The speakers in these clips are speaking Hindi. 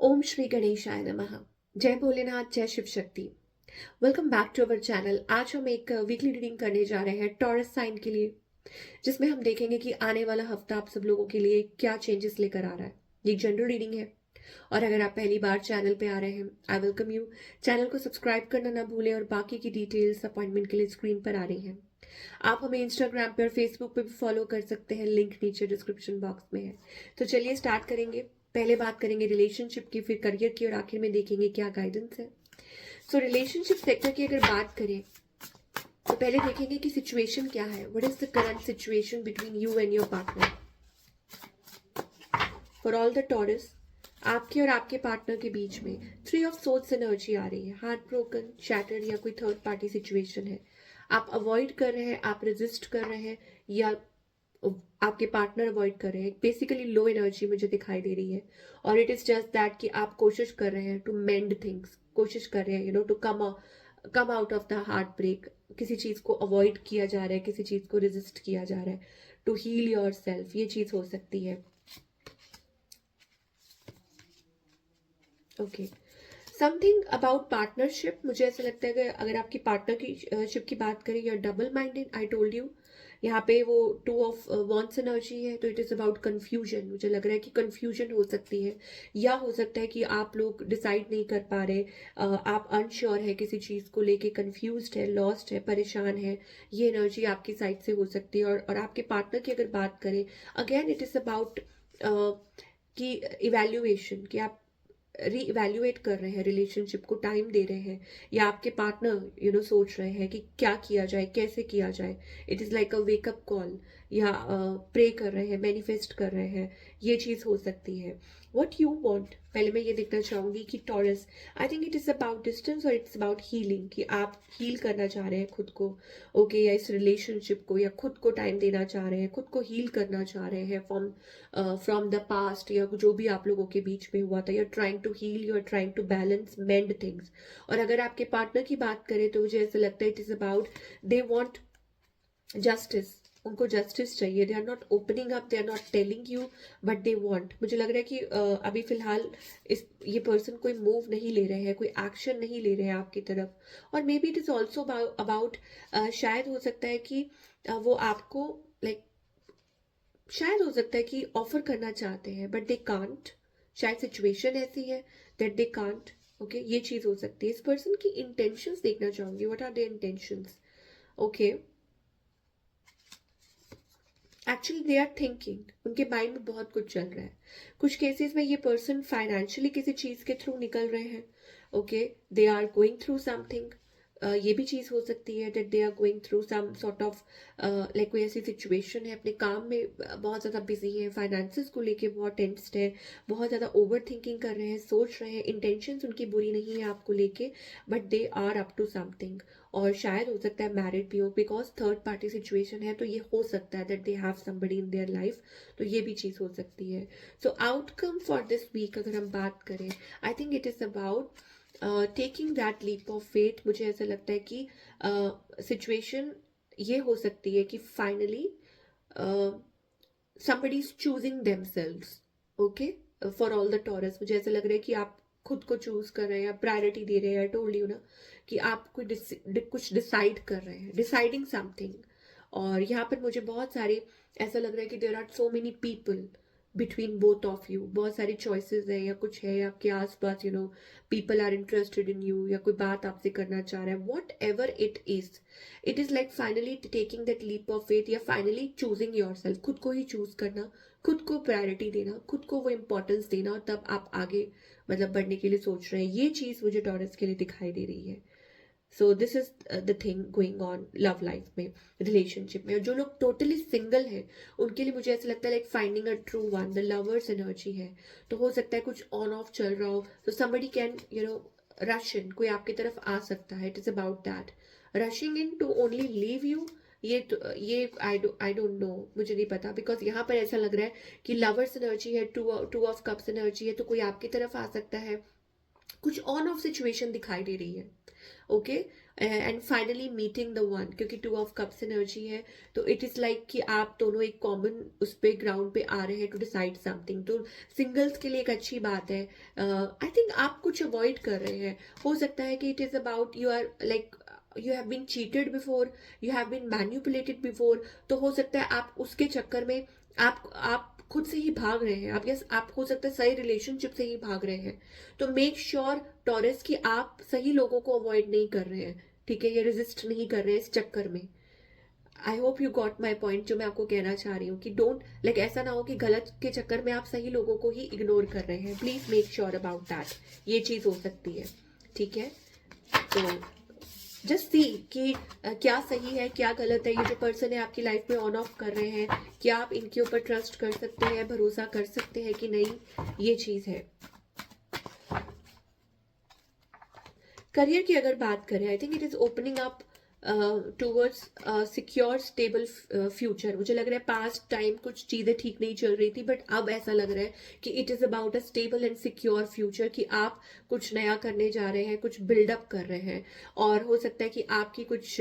ओम श्री गणेशाय नमः। जय भोलेनाथ, जय Shiv Shakti. Welcome back to our channel. आज हम एक वीकली रीडिंग करने जा रहे हैं टॉरस साइन के लिए, जिसमें हम देखेंगे कि आने वाला हफ्ता आप सब लोगों के लिए क्या चेंजेस लेकर आ रहा है। ये एक जनरल रीडिंग है और अगर आप पहली बार चैनल पे आ रहे हैं, आई वेलकम यू। चैनल को सब्सक्राइब करना ना भूलें और बाकी की डिटेल्स अपॉइंटमेंट के लिए स्क्रीन पर आ रही हैं। आप हमें इंस्टाग्राम पे और फेसबुक पे भी फॉलो कर सकते हैं, लिंक नीचे डिस्क्रिप्शन बॉक्स में है। तो चलिए स्टार्ट करेंगे। पहले बात करेंगे रिलेशनशिप की, फिर करियर की और आखिर में देखेंगे क्या गाइडेंस है। सो रिलेशनशिप सेक्टर की अगर बात करें तो पहले देखेंगे कि सिचुएशन क्या है। What is the current situation between you and your partner. For all the taurus, आपके और आपके पार्टनर के बीच में 3 ऑफ सोर्ड्स एनर्जी आ रही है। हार्ट ब्रोकन, शैटर्ड या कोई थर्ड पार्टी सिचुएशन है। आप अवॉइड कर रहे हैं, आप रेजिस्ट कर रहे हैं, या आपके पार्टनर अवॉइड कर रहे हैं। बेसिकली लो एनर्जी मुझे दिखाई दे रही है और इट इज जस्ट दैट कि आप कोशिश कर रहे हैं टू मेंड थिंग्स, कोशिश कर रहे हैं to come out of the heartbreak. किसी चीज को अवॉइड किया जा रहा है, किसी चीज को रेजिस्ट किया जा रहा है टू हील योर सेल्फ। ये चीज हो सकती है। Okay, something about partnership. मुझे ऐसा लगता है कि अगर आपकी पार्टनर की शिप की बात करें, या double minded, I told you यहाँ पे वो 2 ऑफ वॉन्ट्स एनर्जी है, तो इट इज अबाउट कंफ्यूजन। मुझे लग रहा है कि कंफ्यूजन हो सकती है, या हो सकता है कि आप लोग डिसाइड नहीं कर पा रहे, आप अनश्योर है किसी चीज को लेके, कंफ्यूज्ड है, लॉस्ट है, परेशान है। ये एनर्जी आपकी साइड से हो सकती है। और आपके पार्टनर की अगर बात करें, अगेन इट इज अबाउट कि इवैल्यूएशन, कि आप रीइवैल्यूएट कर रहे हैं, रिलेशनशिप को टाइम दे रहे हैं, या आपके पार्टनर सोच रहे हैं कि क्या किया जाए, कैसे किया जाए। It is like a wake up call, या प्रे कर रहे हैं, मैनिफेस्ट कर रहे हैं। ये चीज़ हो सकती है। वट यू वॉन्ट, पहले मैं ये देखना चाहूंगी कि taurus, I think it is about distance और इट्स अबाउट हीलिंग, कि आप हील करना चाह रहे हैं खुद को, ओके, या इस रिलेशनशिप को, या खुद को टाइम देना चाह रहे हैं, खुद को हील करना चाह रहे हैं फ्रॉम द पास्ट, या जो भी आप लोगों के बीच में हुआ था। You are trying to heal, you are trying to balance, mend things. और अगर आपके पार्टनर की बात करें तो मुझे ऐसा लगता है it is about they want justice. उनको जस्टिस चाहिए। They are not opening up, they are not telling you, but they want. मुझे लग रहा है कि अभी फिलहाल ये पर्सन कोई मूव नहीं ले रहे हैं, कोई एक्शन नहीं ले रहे हैं आपकी तरफ। और may be it is also about, शायद हो सकता है कि वो आपको लाइक, शायद हो सकता है कि ऑफर करना चाहते हैं बट दे कांट। शायद सिचुएशन ऐसी है दैट दे कांट। ओके, ये चीज हो सकती है। इस पर्सन की इंटेंशंस देखना चाहूंगी। What are their intentions? Okay, actually they are thinking, उनके माइंड में बहुत कुछ चल रहा है। कुछ केसेस में ये पर्सन फाइनेंशियली किसी चीज के थ्रू निकल रहे हैं। Okay, they are going through something. ये भी चीज हो सकती है that they are going through some sort of, like कोई ऐसी सिचुएशन है, अपने काम में बहुत ज्यादा बिजी है, फाइनेंसेस को लेके बहुत टेंस्ड है, बहुत ज्यादा ओवर थिंकिंग कर रहे हैं, सोच रहे हैं। इंटेंशंस उनकी बुरी नहीं है आपको लेके, but they are up to something. और शायद हो सकता है मैरिड भी हो, बिकॉज थर्ड पार्टी सिचुएशन है, तो ये हो सकता है that they have somebody in their life. तो ये भी चीज हो सकती है। So outcome for this week अगर हम बात करें, I think it is about taking that leap of faith. मुझे ऐसा लगता है कि सिचुएशन ये हो सकती है कि finally somebody is choosing themselves. Okay, for all the taurus मुझे ऐसा लग रहा है कि आप खुद को चूज कर रहे हैं, आप प्रायोरिटी दे रहे हैं। आई टोल्ड यू ना कि आप कुछ डिसाइड कर रहे हैं, डिसाइडिंग समथिंग। और यहाँ पर मुझे बहुत सारे ऐसा लग रहा है कि there are so many people between both of you. बहुत सारी चॉइसेस है, या कुछ है आपके आसपास, people are interested in you, या कोई बात आपसे करना चाह रहा है। Whatever it is like finally taking that leap of faith, या फाइनली चूजिंग योर सेल्फ, खुद को ही चूज करना, खुद को प्रायोरिटी देना, खुद को वो इंपॉर्टेंस देना, और तब आप आगे बढ़ने के लिए सोच रहे हैं। ये चीज मुझे टॉरस के लिए दिखाई दे रही है। So this is the thing going on love life में, रिलेशनशिप में। और जो लोग टोटली सिंगल हैं, उनके लिए मुझे ऐसा लगता है like finding a true one, the lovers energy है। तो हो सकता है कुछ ऑन ऑफ चल रहा हो, तो somebody कैन रश इन, कोई आपकी तरफ आ सकता है। It is about that, rushing in to only leave you. ये आई डोंट नो, मुझे नहीं पता, बिकॉज यहाँ पर ऐसा लग रहा है कि लवर्स एनर्जी है, टू ऑफ कप्स एनर्जी है, तो कोई आपकी तरफ आ सकता है, कुछ ऑन ऑफ सिचुएशन दिखाई दे रही है. Okay. And finally meeting the one, क्योंकि 2 ऑफ कप्स एनर्जी है, तो इट इज लाइक कि आप दोनों एक कॉमन उस पे ग्राउंड पे आ रहे हैं टू डिसाइड समथिंग. तो सिंगल्स के लिए एक अच्छी बात है. आई थिंक आप कुछ अवॉइड कर रहे हैं. हो सकता है कि it is about you are like you have been cheated before, you have been manipulated before. तो हो सकता है आप उसके चक्कर में आप खुद से ही भाग रहे हैं. आप यस, आप हो सकता है सही रिलेशनशिप से ही भाग रहे हैं. तो मेक श्योर टॉरस कि आप सही लोगों को अवॉइड नहीं कर रहे हैं. ठीक है, ये रेजिस्ट नहीं कर रहे हैं इस चक्कर में. I hope you got my point. जो मैं आपको कहना चाह रही हूँ कि डोंट लाइक ऐसा ना हो कि गलत के चक्कर में आप सही लोगों को ही इग्नोर कर रहे हैं. Please make sure about that. ये चीज हो सकती है. ठीक है, तो जस्ट सी कि क्या सही है क्या गलत है. ये जो पर्सन है आपकी लाइफ में ऑन ऑफ कर रहे हैं, क्या आप इनके ऊपर ट्रस्ट कर सकते हैं, भरोसा कर सकते हैं कि नहीं, ये चीज है. करियर की अगर बात करें, I think it is opening up towards secure stable future. मुझे लग रहा है पास्ट टाइम कुछ चीजें ठीक नहीं चल रही थी, बट अब ऐसा लग रहा है कि it is about a stable and secure future, कि आप कुछ नया करने जा रहे हैं, कुछ बिल्डअप कर रहे हैं. और हो सकता है कि आपकी कुछ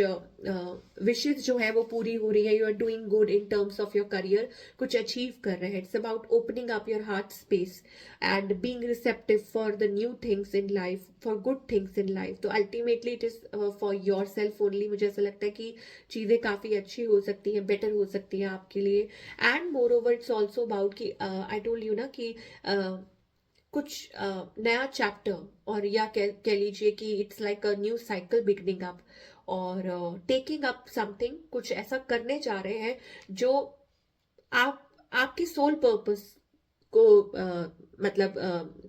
विशेष जो है वो पूरी हो रही है. You are doing good in terms of your career, कुछ अचीव कर रहे हैं. It's about opening up your heart space and being receptive for the new things in life, for good things in life. तो ultimately it is for your self only. मुझे ऐसा लगता है कि चीजें काफी अच्छी हो सकती हैं, बेटर हो सकती है आपके लिए. And more over it's also about कि आई टोल्ड यू ना कि कुछ नया चैप्टर, और या कह लीजिए कि it's like a new cycle beginning up, और टेकिंग अप समथिंग. कुछ ऐसा करने जा रहे हैं जो आपकी सोल पर्पस को मतलब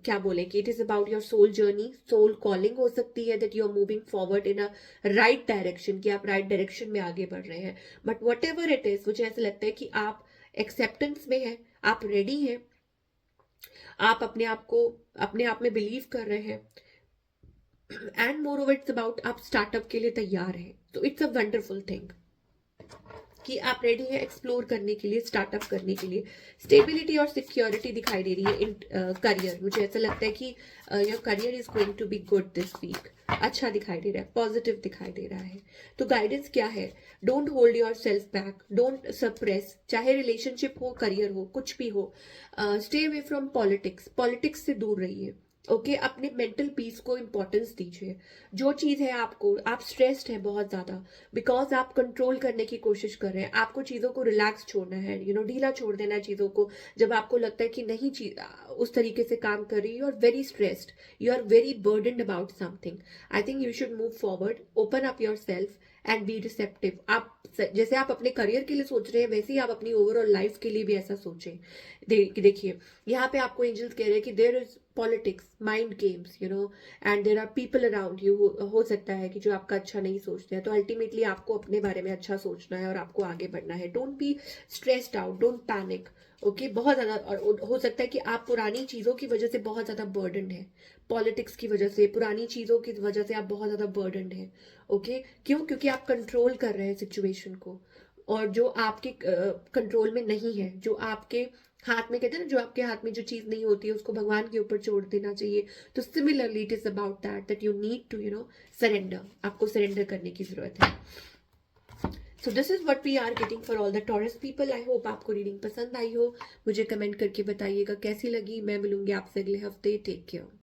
क्या बोले कि it is about your soul journey, soul calling हो सकती है. That you are moving forward in a right direction, कि आप राइट डायरेक्शन में आगे बढ़ रहे हैं. But whatever it is, मुझे ऐसा लगता है कि आप एक्सेप्टेंस में हैं, आप रेडी हैं, आप अपने आप में बिलीव कर रहे हैं. And more over it's about आप स्टार्टअप के लिए तैयार हैं. तो इट्स अ वंडरफुल थिंग कि आप रेडी हैं एक्सप्लोर करने के लिए, स्टार्टअप करने के लिए. स्टेबिलिटी और सिक्योरिटी दिखाई दे रही है इन करियर. मुझे ऐसा लगता है कि your career is going to be good this week. अच्छा दिखाई दे रहा है, पॉजिटिव दिखाई दे रहा है. तो गाइडेंस क्या है? Don't hold your self back, don't suppress. चाहे रिलेशनशिप हो, करियर हो, कुछ भी हो. Stay away from politics, politics से दूर रहिए. ओके, अपने मेंटल पीस को इंपॉर्टेंस दीजिए. जो चीज है आपको, आप स्ट्रेस्ड है बहुत ज्यादा बिकॉज आप कंट्रोल करने की कोशिश कर रहे हैं. आपको चीजों को रिलैक्स छोड़ना है, ढीला छोड़ देना है चीजों को. जब आपको लगता है कि नहीं चीज उस तरीके से काम कर रही, you are very stressed, you are very burdened about something. I think you should move forward, open up yourself and be receptive. आप जैसे आप अपने करियर के लिए सोच रहे हैं, वैसे ही आप अपनी ओवरऑल लाइफ के लिए भी ऐसा सोचें. देखिए, यहाँ पे आपको एंजल्स कह रहे हैं कि there is politics, mind games, and there are people around you. हो सकता है कि जो आपका अच्छा नहीं सोचते हैं. तो अल्टीमेटली आपको अपने बारे में अच्छा सोचना है और आपको आगे बढ़ना है. Don't be stressed out, don't panic. Okay, बहुत ज्यादा. और हो सकता है कि आप पुरानी चीजों की वजह से बहुत ज्यादा बर्डन है, पॉलिटिक्स की वजह से, पुरानी चीजों की वजह से आप बहुत ज्यादा बर्डन है. ओके, क्यों? क्योंकि आप कंट्रोल कर रहे हैं सिचुएशन को, और जो आपके कंट्रोल में नहीं है, जो आपके हाथ में, कहते हैं ना, जो आपके हाथ में जो चीज नहीं होती है उसको भगवान के ऊपर छोड़ देना चाहिए. तो similarly it is about that you need to surrender. आपको सरेंडर करने की जरूरत है. So this is what we are getting for all the Taurus people. I hope आपको रीडिंग पसंद आई हो. मुझे कमेंट करके बताइएगा कैसी लगी. मैं मिलूंगी आपसे अगले हफ्ते. Take care.